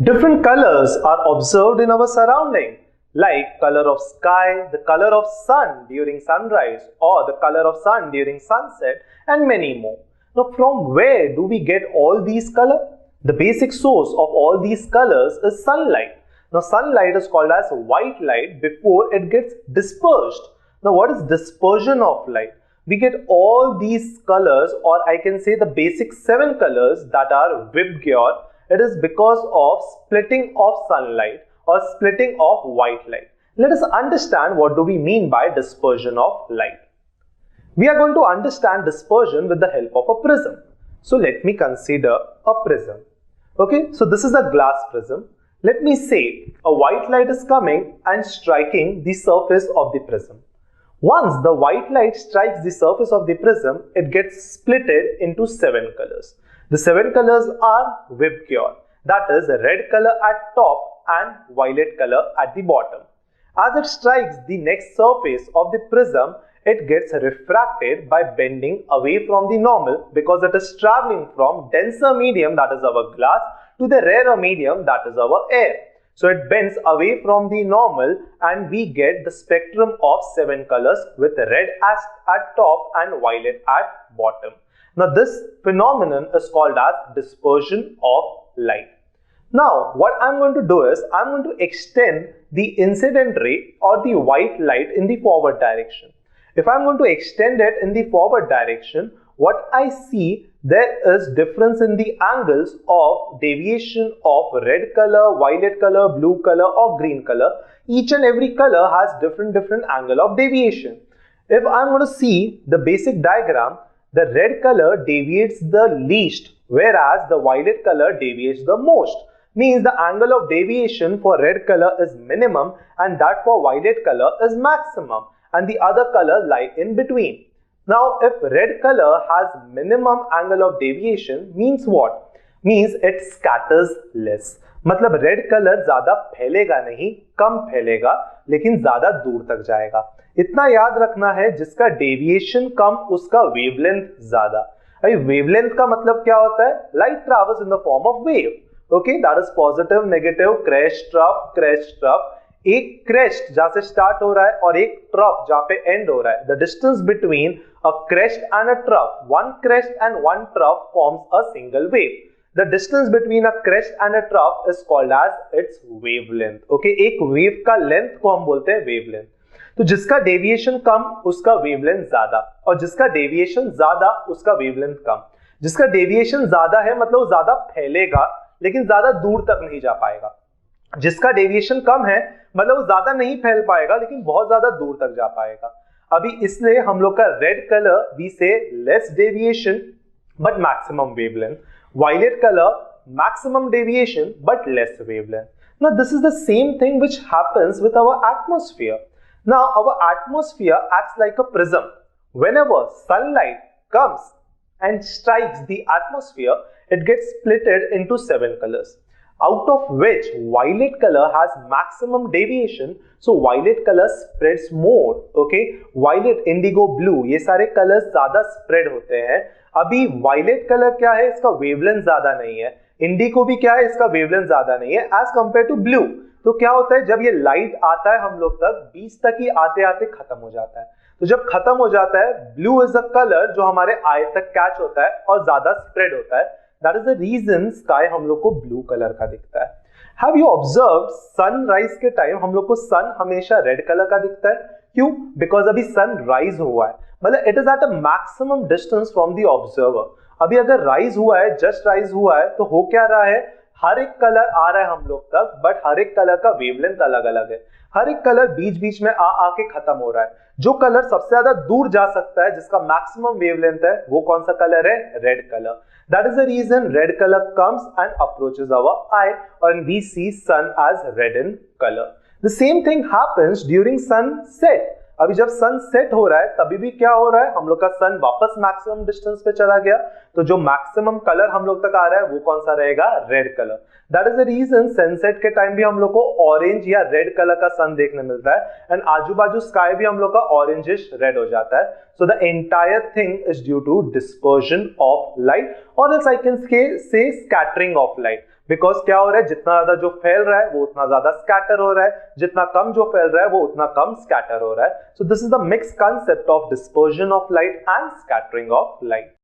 Different colors are observed in our surrounding, like color of sky, the color of sun during sunrise, or the color of sun during sunset, and many more. Now, from where do we get all these colors? The basic source of all these colors is sunlight. Now, sunlight is called as white light before it gets dispersed. Now, what is dispersion of light? We get all these colors, or I can say the basic 7 colors that are Vibgyor. It is because of splitting of sunlight or splitting of white light. Let us understand what do we mean by dispersion of light. We are going to understand dispersion with the help of a prism. So let me consider a prism. Okay, so this is a glass prism. Let me say a white light is coming and striking the surface of the prism. Once the white light strikes the surface of the prism, it gets splitted into 7 colors. The 7 colors are Vibgyor, that is red color at top and violet color at the bottom. As it strikes the next surface of the prism, it gets refracted by bending away from the normal because it is traveling from denser medium, that is our glass, to the rarer medium, that is our air. So it bends away from the normal and we get the spectrum of 7 colors with red at top and violet at bottom. Now this phenomenon is called as dispersion of light. Now what I'm going to do is I'm going to extend the incident ray or the white light in the forward direction. If I'm going to extend it in the forward direction, what I see, there is difference in the angles of deviation of red color, violet color, blue color or green color. Each and every color has different angle of deviation. If I'm going to see the basic diagram, the red color deviates the least, whereas the violet color deviates the most. Means the angle of deviation for red color is minimum and that for violet color is maximum, and the other colors lie in between. Now, if red color has minimum angle of deviation, means what? Means it scatters less. मतलब red colour ज्यादा फैलेगा नहीं, कम फैलेगा, लेकिन ज्यादा दूर तक जाएगा. इतना याद रखना है, जिसका डेविएशन कम उसका वेवलेंथ ज्यादा. अभी वेवलेंथ का मतलब क्या होता है? Light travels in the form of wave. Okay, that is positive, negative, crest, trough, crest, trough. एक क्रेस्ट जहां से स्टार्ट हो रहा है और एक ट्रफ जहां पे एंड हो रहा है. The distance between a crest and a trough, one crest and one trough forms a single wave. The distance between a crest and a trough is called as its wavelength. Okay, एक wave का length को हम बोलते हैं wavelength. तो जिसका deviation कम उसका wavelength ज्यादा, और जिसका डेविएशन ज्यादा उसका वेवलेंथ कम. जिसका डेविएशन ज्यादा है मतलब वो ज्यादा फैलेगा लेकिन ज्यादा दूर तक नहीं जा पाएगा. जिसका डेविएशन कम है मतलब वो ज्यादा नहीं फैल पाएगा लेकिन बहुत ज्यादा दूर तक जा पाएगा. अभी इसलिए हम लोग का रेड कलर वी से less deviation but maximum wavelength. Violet color, maximum deviation but less wavelength. Now this is the same thing which happens with our atmosphere. Now our atmosphere acts like a prism. Whenever sunlight comes and strikes the atmosphere, it gets splitted into 7 colors, out of which violet color has maximum deviation. So violet color spreads more. Okay, violet, indigo, blue, ये सारे colors ज़्यादा spread होते हैं. अभी violet colour क्या है, इसका wavelength ज्यादा नहीं है. इंडिगो भी क्या है, इसका वेवलेंथ ज्यादा नहीं है एज कंपेयर टू ब्लू. तो क्या होता है, जब ये लाइट आता है हम लोग तक 20 तक ही आते आते खत्म हो जाता है. तो जब खत्म हो जाता है, ब्लू इज अ कलर जो हमारे आई तक कैच होता है और ज्यादा स्प्रेड होता है. That is the reason sky हम लोग को ब्लू कलर का दिखता है. हैव यू ऑब्जर्व्ड सनराइज के टाइम हम लोग को सन हमेशा रेड कलर का दिखता है. क्यों? बिकॉज अभी सन राइज हुआ है, मतलब it is at a maximum distance from the observer. अभी अगर राइज हुआ है, जस्ट राइज हुआ है, तो हो क्या रहा है, हर एक कलर आ रहा है हम लोग तक, बट हर एक कलर का वेवलेंथ अलग अलग है. हर एक कलर बीच बीच में आके खत्म हो रहा है. जो कलर सबसे ज्यादा दूर जा सकता है, जिसका मैक्सिमम वेवलेंथ है, वो कौन सा कलर है? Red colour. That is the reason red color comes and approaches our eye and we see sun as red in color. The same thing happens during sunset. अभी जब सन सेट हो रहा है तभी भी क्या हो रहा है, हम लोग का सन वापस मैक्सिमम डिस्टेंस पे चला गया. तो जो मैक्सिमम कलर हम लोग तक आ रहा है वो कौन सा रहेगा? Red colour. That is the reason sunset के टाइम भी हम लोग को ऑरेंज या रेड कलर का सन देखने मिलता है एंड आजू बाजू स्काई भी हम लोग का ऑरेंजिश रेड हो जाता है. So the entire thing is due to dispersion of light और else I can say scattering of light. Because क्या हो रहा है, जितना ज्यादा जो फैल रहा है वो उतना ज्यादा स्कैटर हो रहा है, जितना कम जो फैल रहा है वो उतना कम स्कैटर हो रहा है. So this is the mix concept of dispersion of light and scattering of light.